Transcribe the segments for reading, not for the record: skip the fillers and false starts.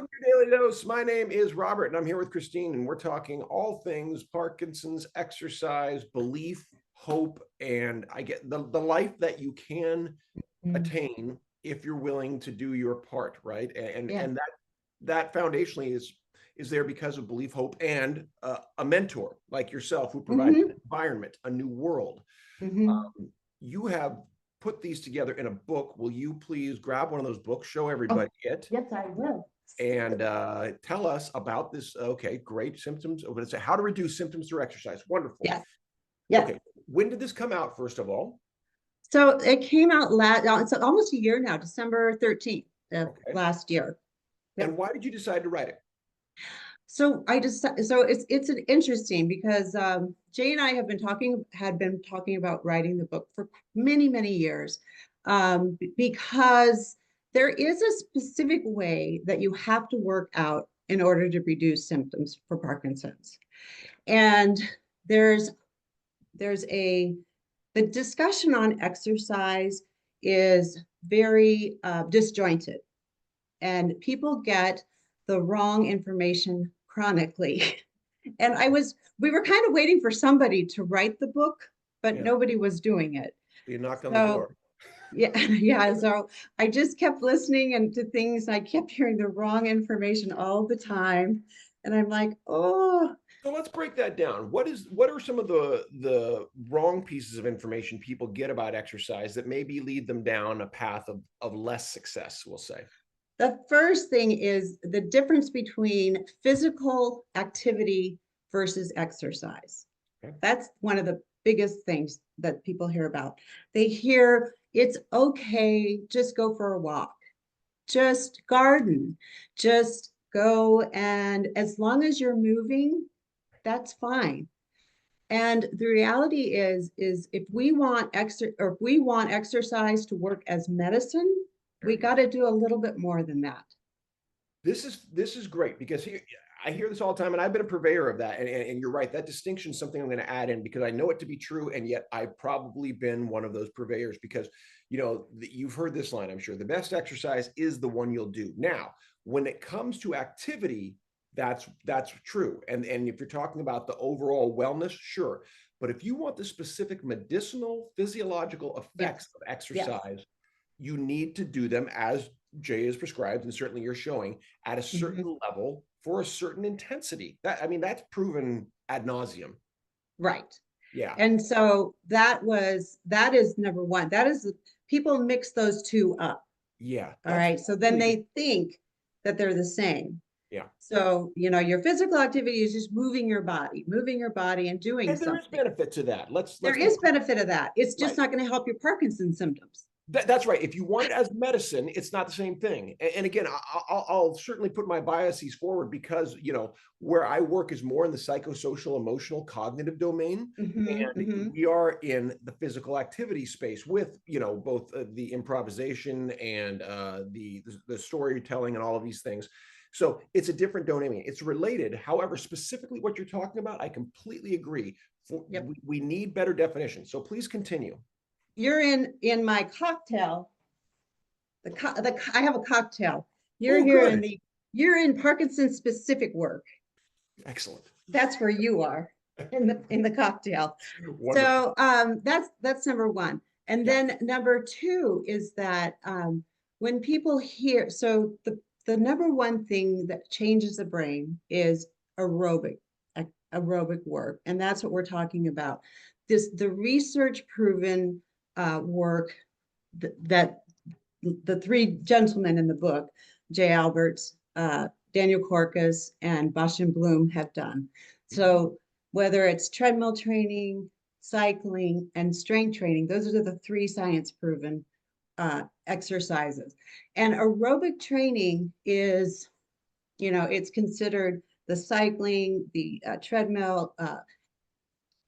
Welcome to your Daily Dose. My name is Robert, and I'm here with Christine, and we're talking all things Parkinson's, exercise, belief, hope, and I get the life that you can Mm. attain if you're willing to do your part, right? And Yeah. and that foundationally is there because of belief, hope, and a mentor like yourself who provides hmm an environment, a new world. hmm You have put these together in a book. Will you please grab one of those books, show Oh, everybody it, yes, I will. and tell us about this? Okay, great symptoms. Oh, but it's how to reduce symptoms through exercise. Wonderful. Yes. Yes. Okay, when did this come out, first of all? So it came out it's almost a year now, December 13th of Okay, last year. and Yep. why did you decide to write it? So it's an interesting because Jay and I had been talking about writing the book for many, many years, because there is a specific way that you have to work out in order to reduce symptoms for Parkinson's. And there's there's a the discussion on exercise is very disjointed, and people get the wrong information chronically. And we were kind of waiting for somebody to write the book, but Yeah, nobody was doing it. you knocked on the So door. yeah, yeah. So I just kept listening and to things. I kept hearing the wrong information all the time, and I'm like, oh, So let's break that down. What are some of the wrong pieces of information people get about exercise that maybe lead them down a path of less success, we'll say? the first thing is the difference between physical activity versus exercise. Okay. That's one of the biggest things that people hear about. They hear it's okay, just go for a walk, just garden, just go. And as long as you're moving, that's fine. And the reality is if we want if we want exercise to work as medicine, There we you go. got to do a little bit more than that. This is great because I hear this all the time, and I've been a purveyor of that. And you're right, that distinction is something I'm going to add in because I know it to be true, and yet I've probably been one of those purveyors because you've heard this line, I'm sure. The best exercise is the one you'll do. Now, when it comes to activity, that's true. And if you're talking about the overall wellness, sure. But if you want the specific medicinal, physiological effects Yes. of Yes. exercise, you need to do them as Jay is prescribed, and certainly you're showing at a Mhm. certain level for a certain intensity. That I mean, that's proven ad nauseum. Right. Yeah, And so that is number one. People mix those two up. yeah, All that's right. So then really good. they think that they're the same. Yeah, So, your physical activity is just moving your body and doing and there is something. benefit to that. There Let's be is benefit of that. It's just right. not going to help your Parkinson's symptoms. That's right. If you want it as medicine, it's not the same thing. And again, I'll certainly put my biases forward because where I work is more in the psychosocial, emotional, cognitive domain, and Hmm. we are in the physical activity space with both the improvisation and the storytelling and all of these things. So it's a different domain. It's related. However, specifically what you're talking about, I completely agree. Yep. We need better definition. So please continue. You're in my cocktail. I have a cocktail. You're Oh, here in good. the you're in Parkinson's specific work. Excellent. That's where you are in the cocktail. Wonderful. So that's number one. And Yeah. then number two is that when people hear, so the number one thing that changes the brain is aerobic aerobic work, and that's what we're talking about. The research proven work that the three gentlemen in the book, Jay Alberts, Daniel Corcus, and Bosch and Bloom have done. So whether it's treadmill training, cycling, and strength training, those are the three science proven exercises. And aerobic training is, it's considered the cycling, the treadmill,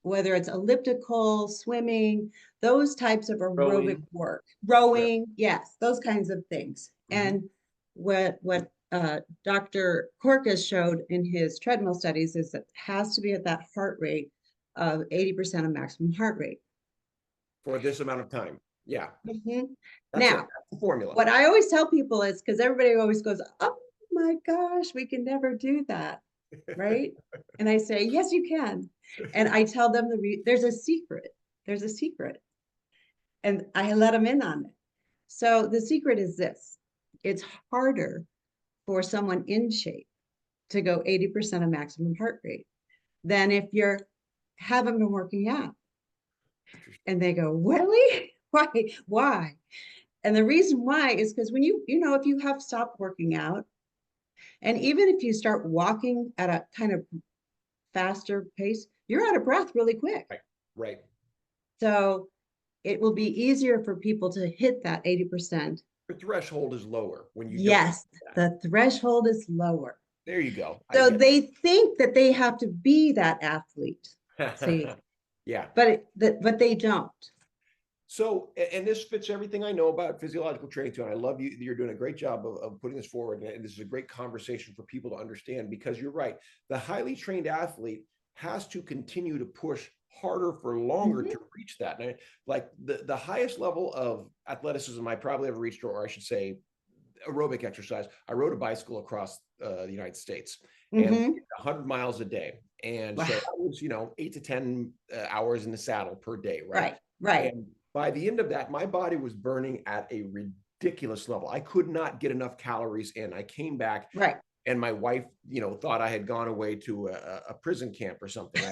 whether it's elliptical, swimming, those types of aerobic Rowing. work, Yeah. rowing, yes, those kinds of things. Mhm. And what Dr. Corcus showed in his treadmill studies is that it has to be at that heart rate of 80% of maximum heart rate. For this amount of time. Yeah. Mhm. That's it. Now, That's the formula. what I always tell people is because everybody always goes, oh my gosh, we can never do that. Right. And I say, yes, you can. And I tell them there's a secret. There's a secret. And I let them in on it. So the secret is this: it's harder for someone in shape to go 80% of maximum heart rate than if you're haven't been working out. And they go, really? Why? Why? And the reason why is because when if you have stopped working out, and even if you start walking at a kind of faster pace, you're out of breath really quick. Right. Right. So it will be easier for people to hit that 80%. The threshold is lower when you don't. Yes, the threshold is lower. There you go. So they think that they have to be that athlete. See, yeah, but they don't. So, and this fits everything I know about physiological training too. And I love you. You're doing a great job of putting this forward. And this is a great conversation for people to understand, because you're right. The highly trained athlete has to continue to push harder for longer to reach that. And like the highest level of athleticism I probably ever reached, or I should say aerobic exercise, I rode a bicycle across the United States and 100 miles a day. And so that was, 8 to 10 hours in the saddle per day. Right. Right. And by the end of that, my body was burning at a ridiculous level. I could not get enough calories in. I came back. Right. And my wife, thought I had gone away to a prison camp or something,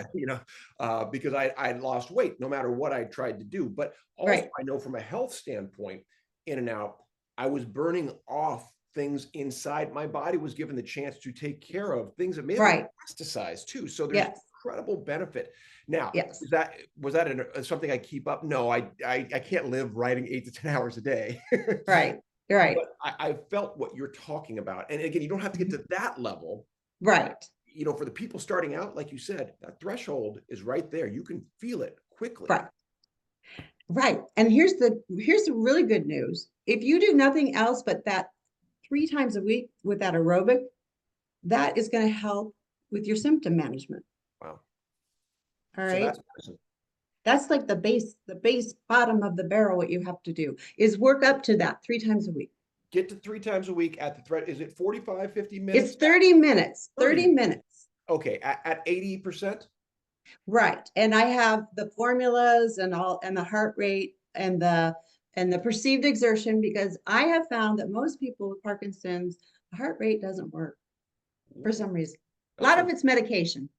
because I'd lost weight no matter what I tried to do. But also, I know from a health standpoint, in and out, I was burning off things inside. My body was given the chance to take care of things that may have been plasticized too. So there's incredible benefit. Now, was that something I keep up? No, I can't live riding 8 to 10 hours a day. Right. Right. But I felt what you're talking about. And again, you don't have to get to that level. Right. For the people starting out, like you said, that threshold is right there. You can feel it quickly. Right. Right. And here's the really good news. If you do nothing else but that 3 times a week with that aerobic, that is going to help with your symptom management. Wow. All right. So that's like the base bottom of the barrel. What you have to do is work up to that 3 times a week. Get to 3 times a week at the threat. Is it 45, 50 minutes? It's 30 minutes. 30 minutes. Okay. At 80%? Right. And I have the formulas and the heart rate and the perceived exertion, because I have found that most people with Parkinson's, the heart rate doesn't work for some reason. A lot of it's medication.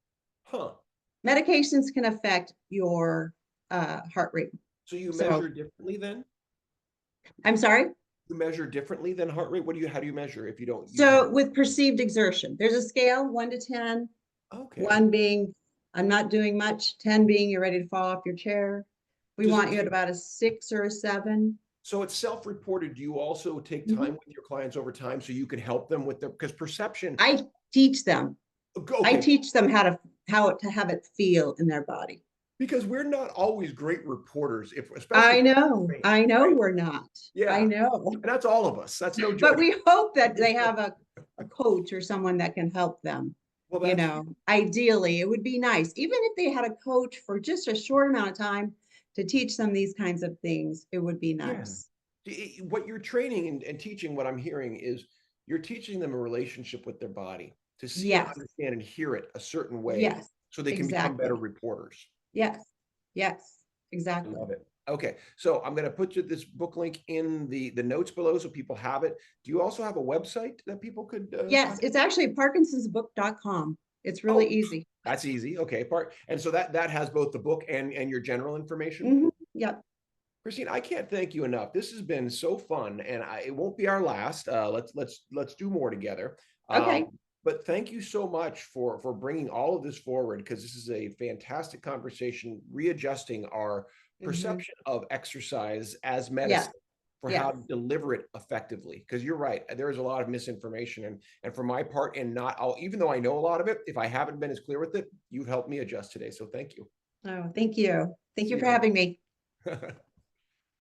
Medications can affect your heart rate. So you measure differently then? I'm sorry? You measure differently than heart rate? How do you measure if you don't? So with perceived exertion, there's a scale, 1 to 10. Okay. 1 being, I'm not doing much. 10 being, you're ready to fall off your chair. We want you at about a 6 or a 7. So it's self-reported. Do you also take time with your clients over time so you can help them with because perception? I teach them. Okay. I teach them how to have it feel in their body. Because we're not always great reporters. I know we're not. Yeah, I know. And that's all of us. That's no joke. But we hope that they have a coach or someone that can help them. Well, ideally, it would be nice, even if they had a coach for just a short amount of time to teach them these kinds of things. It would be nice. Yeah. What you're training and teaching, what I'm hearing is you're teaching them a relationship with their body to see and understand and hear it a certain way, so they can become better reporters. Yes, exactly. Love it. Okay, so I'm going to put this book link in the notes below so people have it. Do you also have a website that people could? Yes, it's actually parkinsonsbook.com. It's really easy. That's easy. Okay, and so that has both the book and your general information. Yep. Christine, I can't thank you enough. This has been so fun, and it won't be our last. Let's do more together. Okay. But thank you so much for bringing all of this forward, because this is a fantastic conversation, readjusting our perception of exercise as medicine for how to deliver it effectively. Because you're right, there is a lot of misinformation, and for my part, even though I know a lot of it, if I haven't been as clear with it, you've helped me adjust today. So thank you. Oh, thank you. Thank you for having me.